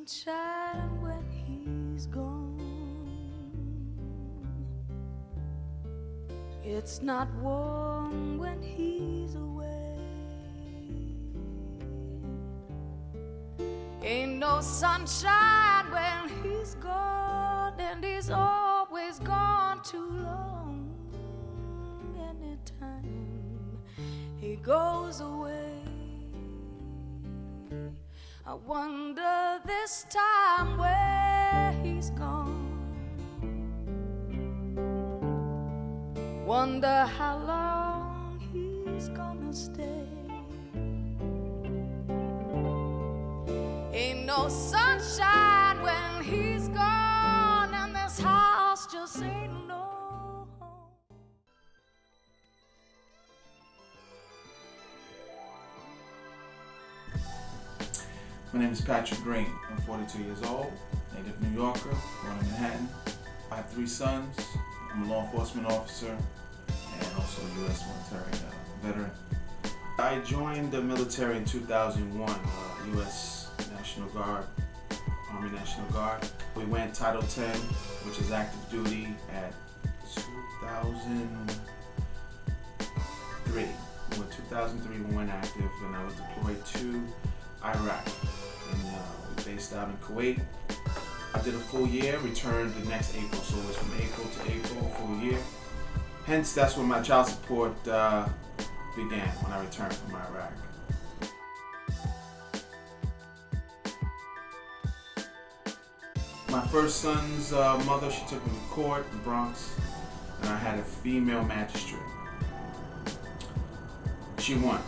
sunshine when he's gone. It's not warm when he's away. Ain't no sunshine when he's gone, and he's always gone too long. Anytime he goes away, I wonder this time where he's gone. Wonder how long he's gonna stay. Ain't no sunshine when he's gone, and this house just ain't no home. My name is Patrick Green. I'm 42 years old, native New Yorker, born in Manhattan. I have 3 sons. I'm a law enforcement officer and also a U.S. military veteran. I joined the military in 2001, U.S. National Guard, Army National Guard. We went Title 10, which is active duty, at 2003. In 2003 we went active, and I was deployed to Iraq, and we based out in Kuwait. I did a full year, returned the next April, so it was from April to April, a full year. Hence, that's when my child support began, when I returned from Iraq. My first son's mother, she took me to court in the Bronx, and I had a female magistrate. She won.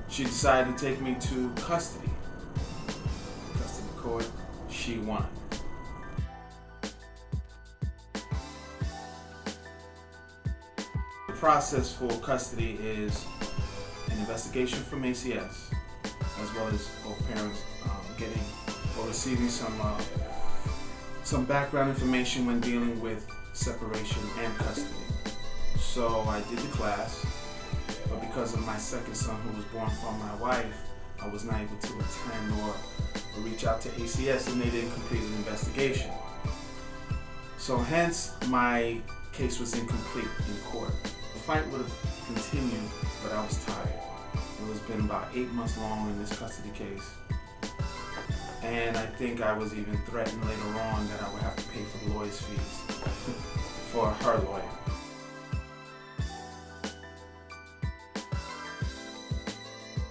She decided to take me to custody court. She won. The process for custody is an investigation from ACS, as well as both parents getting or receiving some background information when dealing with separation and custody. So I did the class, but because of my second son, who was born from my wife, I was not able to attend or reach out to ACS, and they didn't complete an investigation. So hence, my case was incomplete in court. The fight would have continued, but I was tired. It was been about 8 months long in this custody case. And I think I was even threatened later on that I would have to pay for the lawyer's fees for her lawyer.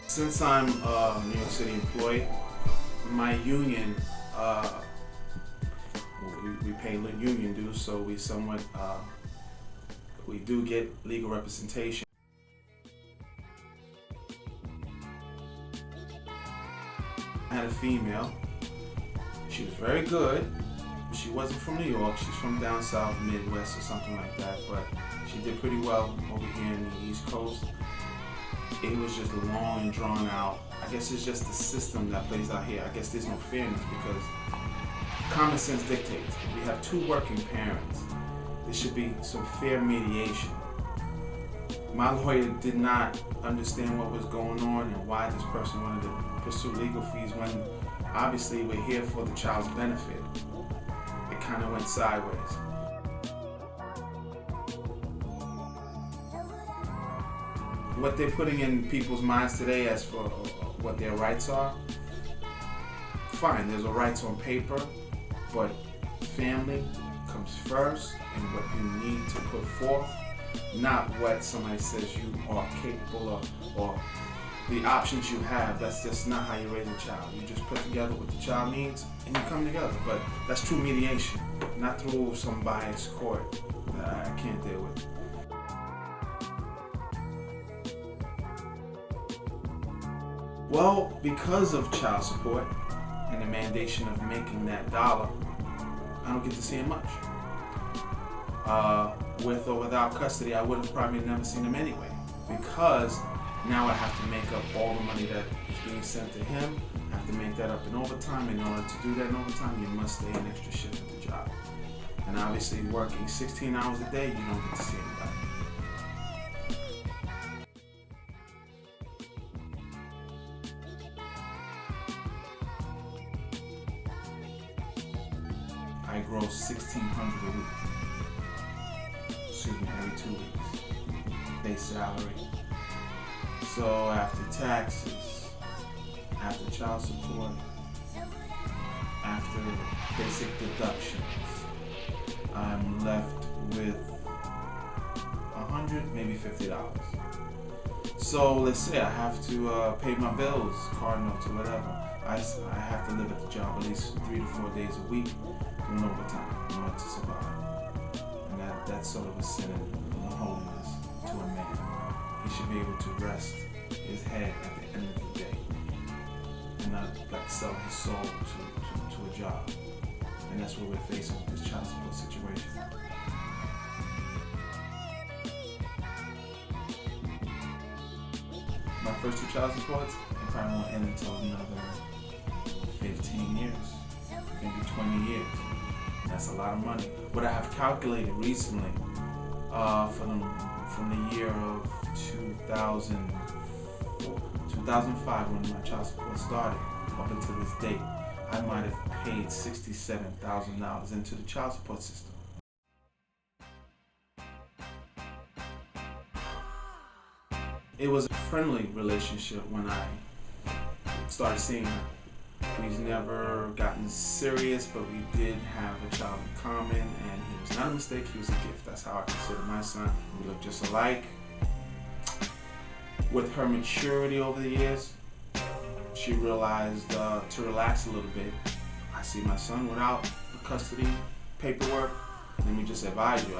Since I'm a New York City employee, my union, we pay union dues, so we somewhat, we do get legal representation. I had a female. She was very good. She wasn't from New York. She's from down south, Midwest or something like that, but she did pretty well over here in the East Coast. It was just long and drawn out. I guess it's just the system that plays out here. I guess there's no fairness because common sense dictates. We have 2 working parents. There should be some fair mediation. My lawyer did not understand what was going on and why this person wanted to pursue legal fees when obviously we're here for the child's benefit. It kind of went sideways. What they're putting in people's minds today as for what their rights are, fine, there's a rights on paper, but family comes first and what you need to put forth, not what somebody says you are capable of or the options you have. That's just not how you raise a child. You just put together what the child needs and you come together. But that's true mediation, not through some biased court that I can't deal with. Well, because of child support and the mandation of making that dollar, I don't get to see him much. With or without custody, I would have probably never seen him anyway, because now I have to make up all the money that is being sent to him. I have to make that up in overtime. In order to do that in overtime, you must stay an extra shift at the job. And obviously, working 16 hours a day, you don't get to see anybody. me every 2 weeks, base salary. So after taxes, after child support, after basic deductions, I'm left with $100, maybe $50. So let's say I have to pay my bills, car notes or whatever. I have to live at the job at least 3 to 4 days a week doing overtime in order to survive. And that's sort of a synonym of holiness to a man. He should be able to rest his head at the end of the day and not like sell his soul to a job. And that's what we're facing with this child support situation. My first 2 child supports, they probably won't end until another 15 years, maybe 20 years. That's a lot of money. What I have calculated recently, from the year of 2005 when my child support started, up until this date, I might have paid $67,000 into the child support system. It was a friendly relationship when I started seeing her. We've never gotten serious, but we did have a child in common, and he was not a mistake, he was a gift. That's how I consider my son. We look just alike. With her maturity over the years, she realized to relax a little bit. I see my son without the custody paperwork. Let me just advise you,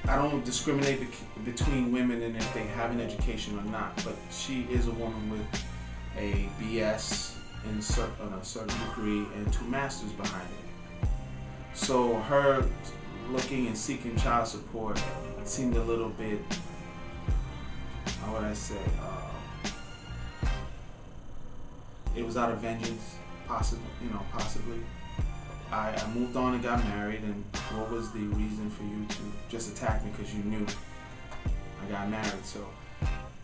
I don't discriminate between women and if they have an education or not, but she is a woman with a BS in a certain degree and 2 masters behind it. So her looking and seeking child support seemed a little bit, how would I say, it was out of vengeance, possibly. I moved on and got married, and what was the reason for you to just attack me because you knew I got married? So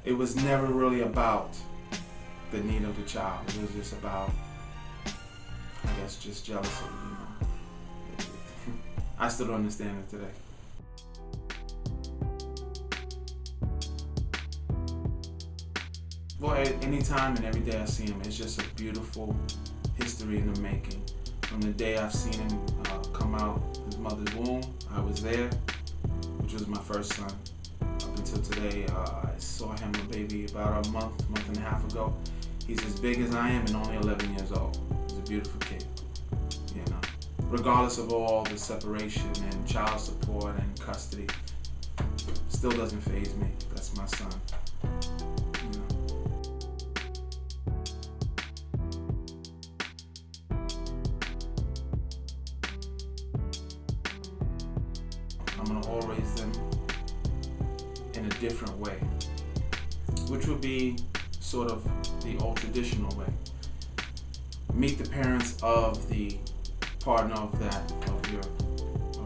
it was never really about the need of the child. It was just about, I guess, just jealousy, I still don't understand it today. Well, any time and every day I see him, it's just a beautiful history in the making. From the day I've seen him come out his mother's womb, I was there, which was my first son. Up until today, I saw him a baby about a month and a half ago. He's as big as I am and only 11 years old. He's a beautiful kid, Regardless of all the separation and child support and custody, still doesn't faze me. That's my son. I'm going to all raise them in a different way, which would be sort of the old traditional way. Meet the parents of the partner of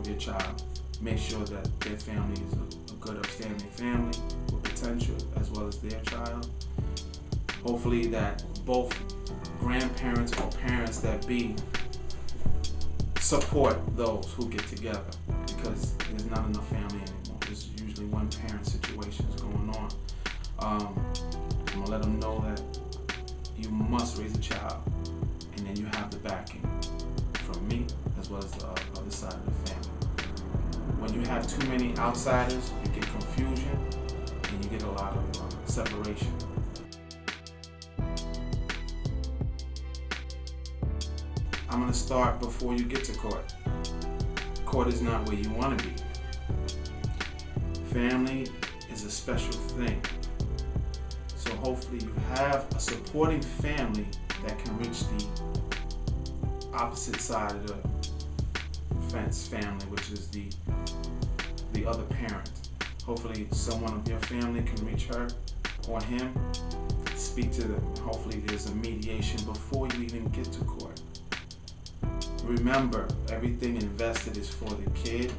your child. Make sure that their family is a good, upstanding family with potential, as well as their child. Hopefully that both grandparents or parents that be support those who get together, because there's not enough family anymore. There's usually one parent situations going on. I'm gonna let them know that you must raise a child, and then you have the backing from me as well as the other side of the family. When you have too many outsiders, you get confusion and you get a lot of separation. I'm gonna start before you get to court. Court is not where you want to be. Family is a special thing. So hopefully you have a supporting family that can reach the opposite side of the fence family, which is the other parent. Hopefully someone of your family can reach her or him, speak to them. Hopefully there's a mediation before you even get to court. Remember, everything invested is for the kid,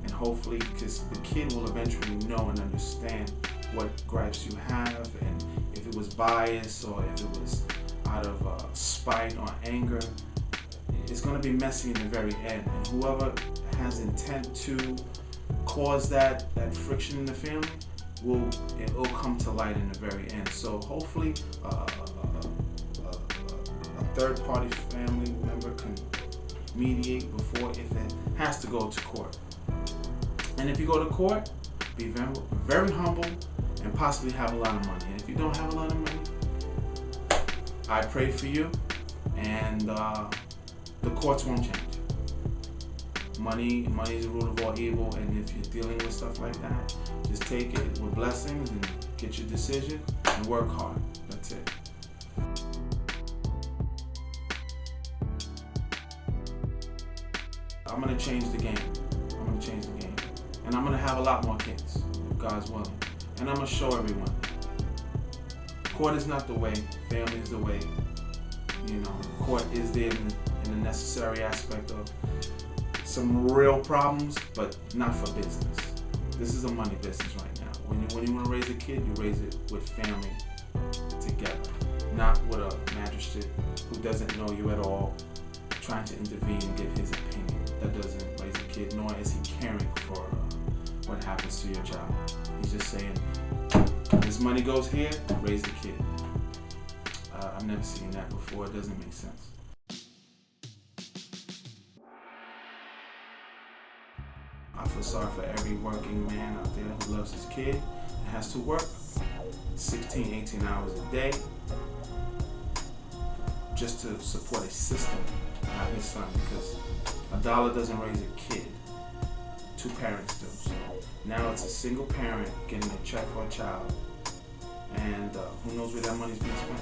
and hopefully, because the kid will eventually know and understand what gripes you have, and if it was bias or if it was out of spite or anger, it's going to be messy in the very end. And whoever has intent to cause that friction in the family, it will come to light in the very end. So hopefully a third party family member can mediate before, if it has to go to court. And if you go to court, be very, very humble and possibly have a lot of money. And if you don't have a lot of money, I pray for you, and the courts won't change. Money is the root of all evil, and if you're dealing with stuff like that, just take it with blessings and get your decision and work hard. That's it. I'm gonna change the game. And I'm gonna have a lot more kids, if God's willing. And I'm gonna show everyone. Court is not the way, family is the way. Court is there in the necessary aspect of some real problems, but not for business. This is a money business right now. When you want to raise a kid, you raise it with family together, not with a magistrate who doesn't know you at all, trying to intervene and give his opinion. That doesn't raise a kid, nor is he caring for what happens to your child. He's just saying, this money goes here, raise the kid. I've never seen that before. It doesn't make sense. I feel sorry for every working man out there who loves his kid and has to work 16, 18 hours a day just to support a system, not his son, because a dollar doesn't raise a kid. Two parents do. So now it's a single parent getting a check for a child, and who knows where that money's being spent.